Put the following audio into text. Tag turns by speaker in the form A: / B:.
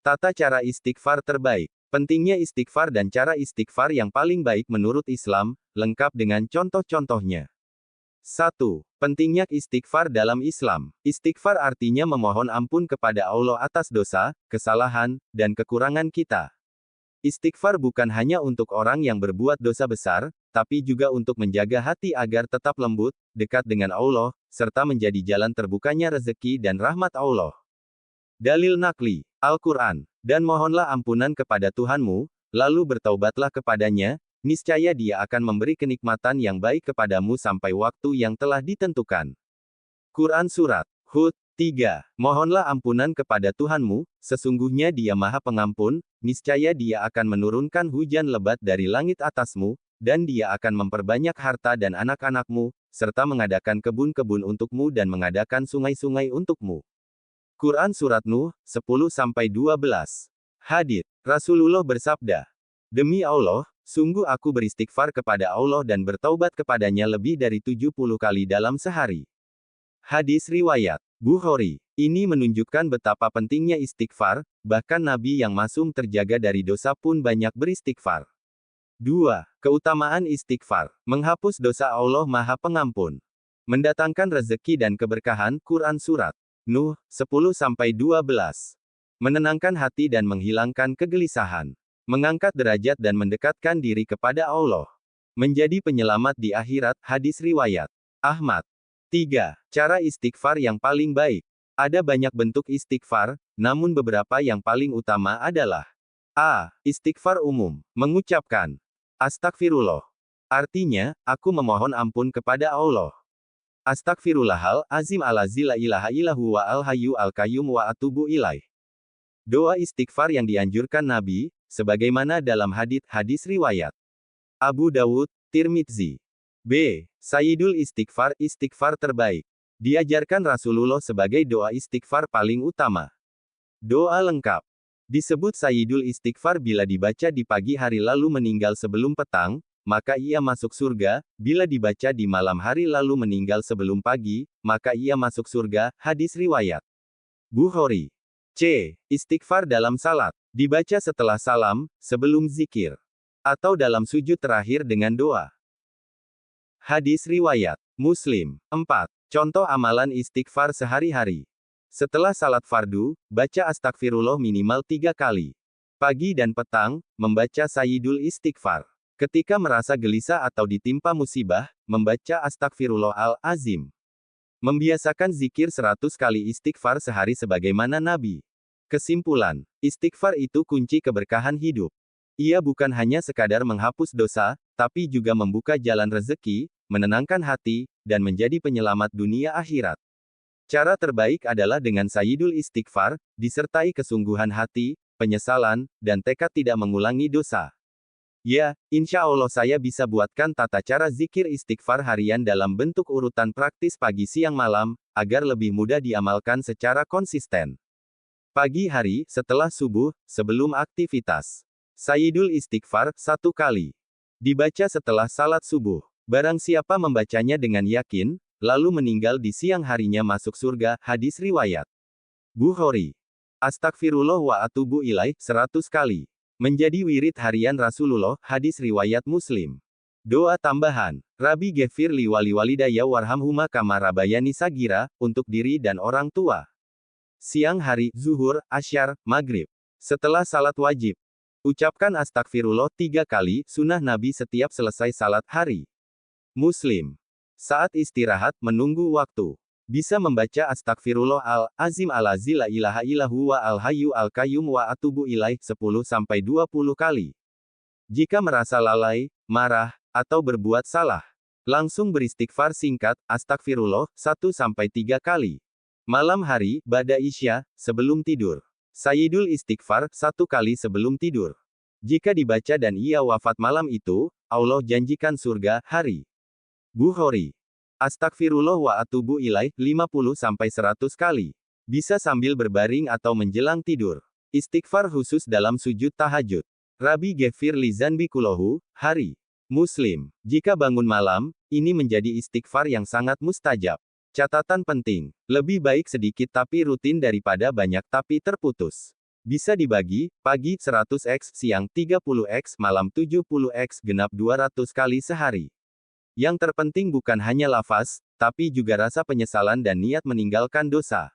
A: Tata cara istighfar terbaik. Pentingnya istighfar dan cara istighfar yang paling baik menurut Islam, lengkap dengan contoh-contohnya. 1. Pentingnya istighfar dalam Islam. Istighfar artinya memohon ampun kepada Allah atas dosa, kesalahan, dan kekurangan kita. Istighfar bukan hanya untuk orang yang berbuat dosa besar, tapi juga untuk menjaga hati agar tetap lembut, dekat dengan Allah, serta menjadi jalan terbukanya rezeki dan rahmat Allah. Dalil nakli, Al-Quran. Dan mohonlah ampunan kepada Tuhanmu, lalu bertaubatlah kepadanya, niscaya Dia akan memberi kenikmatan yang baik kepadamu sampai waktu yang telah ditentukan. Quran Surat Hud 3. Mohonlah ampunan kepada Tuhanmu, sesungguhnya Dia Maha Pengampun, niscaya Dia akan menurunkan hujan lebat dari langit atasmu, dan Dia akan memperbanyak harta dan anak-anakmu, serta mengadakan kebun-kebun untukmu dan mengadakan sungai-sungai untukmu. Quran Surat Nuh, 10-12. Hadits. Rasulullah bersabda, "Demi Allah, sungguh aku beristighfar kepada Allah dan bertaubat kepadanya lebih dari 70 kali dalam sehari." Hadis riwayat Bukhari. Ini menunjukkan betapa pentingnya istighfar, bahkan Nabi yang masum terjaga dari dosa pun banyak beristighfar. 2. Keutamaan istighfar. Menghapus dosa Allah Maha Pengampun. Mendatangkan rezeki dan keberkahan. Quran Surat Nuh, 10-12. Menenangkan hati dan menghilangkan kegelisahan. Mengangkat derajat dan mendekatkan diri kepada Allah. Menjadi penyelamat di akhirat. Hadis riwayat Ahmad. 3. Cara istighfar yang paling baik. Ada banyak bentuk istighfar, namun beberapa yang paling utama adalah A. Istighfar umum. Mengucapkan Astagfirullah. Artinya, aku memohon ampun kepada Allah. Astagfirullahal azim alazi la ilaha illahu wa al hayyu al qayyum wa atubu ilaih. Doa istighfar yang dianjurkan Nabi, sebagaimana dalam hadis riwayat Abu Dawud, Tirmidzi. B. Sayyidul istighfar, istighfar terbaik. Diajarkan Rasulullah sebagai doa istighfar paling utama. Doa lengkap. Disebut Sayyidul istighfar bila dibaca di pagi hari lalu meninggal sebelum petang, maka ia masuk surga, bila dibaca di malam hari lalu meninggal sebelum pagi, maka ia masuk surga. Hadis riwayat Bukhari. C. Istighfar dalam salat. Dibaca setelah salam, sebelum zikir. Atau dalam sujud terakhir dengan doa. Hadis riwayat Muslim. 4. Contoh amalan istighfar sehari-hari. Setelah salat fardu, baca astagfirullah minimal 3 kali. Pagi dan petang, membaca Sayyidul istighfar. Ketika merasa gelisah atau ditimpa musibah, membaca Astagfirullah al-Azim. Membiasakan zikir 100 kali istighfar sehari sebagaimana Nabi. Kesimpulan, istighfar itu kunci keberkahan hidup. Ia bukan hanya sekadar menghapus dosa, tapi juga membuka jalan rezeki, menenangkan hati, dan menjadi penyelamat dunia akhirat. Cara terbaik adalah dengan Sayyidul istighfar, disertai kesungguhan hati, penyesalan, dan tekad tidak mengulangi dosa. Ya, insya Allah saya bisa buatkan tata cara zikir istighfar harian dalam bentuk urutan praktis pagi siang malam, agar lebih mudah diamalkan secara konsisten. Pagi hari, setelah subuh, sebelum aktivitas. Sayyidul istighfar, 1 kali. Dibaca setelah salat subuh. Barang siapa membacanya dengan yakin, lalu meninggal di siang harinya masuk surga. Hadis riwayat Bukhari. Astagfirullah wa atubu ilaih, 100 kali. Menjadi wirid harian Rasulullah. Hadis riwayat Muslim. Doa tambahan. Rabbi ghafir li wali walidayya warhamhuma kama rabayani sagira, untuk diri dan orang tua. Siang hari, zuhur, asyar, maghrib. Setelah salat wajib. Ucapkan astagfirullah 3 kali, sunnah Nabi setiap selesai salat hari. Muslim. Saat istirahat, menunggu waktu. Bisa membaca Astagfirullah al-Azim alazi la ilaha illahu wa al-hayyu al-qayyum wa atubu ilaih 10-20 kali. Jika merasa lalai, marah, atau berbuat salah, langsung beristighfar singkat, Astagfirullah, 1-3 kali. Malam hari, ba'da isya, sebelum tidur. Sayyidul istighfar, 1 kali sebelum tidur. Jika dibaca dan ia wafat malam itu, Allah janjikan surga. Hari Bukhari. Astagfirullah wa atubu ilaih, 50-100 kali. Bisa sambil berbaring atau menjelang tidur. Istighfar khusus dalam sujud tahajud. Rabbi ghafir li zanbi kulahu, hari Muslim. Jika bangun malam, ini menjadi istighfar yang sangat mustajab. Catatan penting, lebih baik sedikit tapi rutin daripada banyak tapi terputus. Bisa dibagi, pagi 100x, siang 30x, malam 70x, genap 200 kali sehari. Yang terpenting bukan hanya lafaz, tapi juga rasa penyesalan dan niat meninggalkan dosa.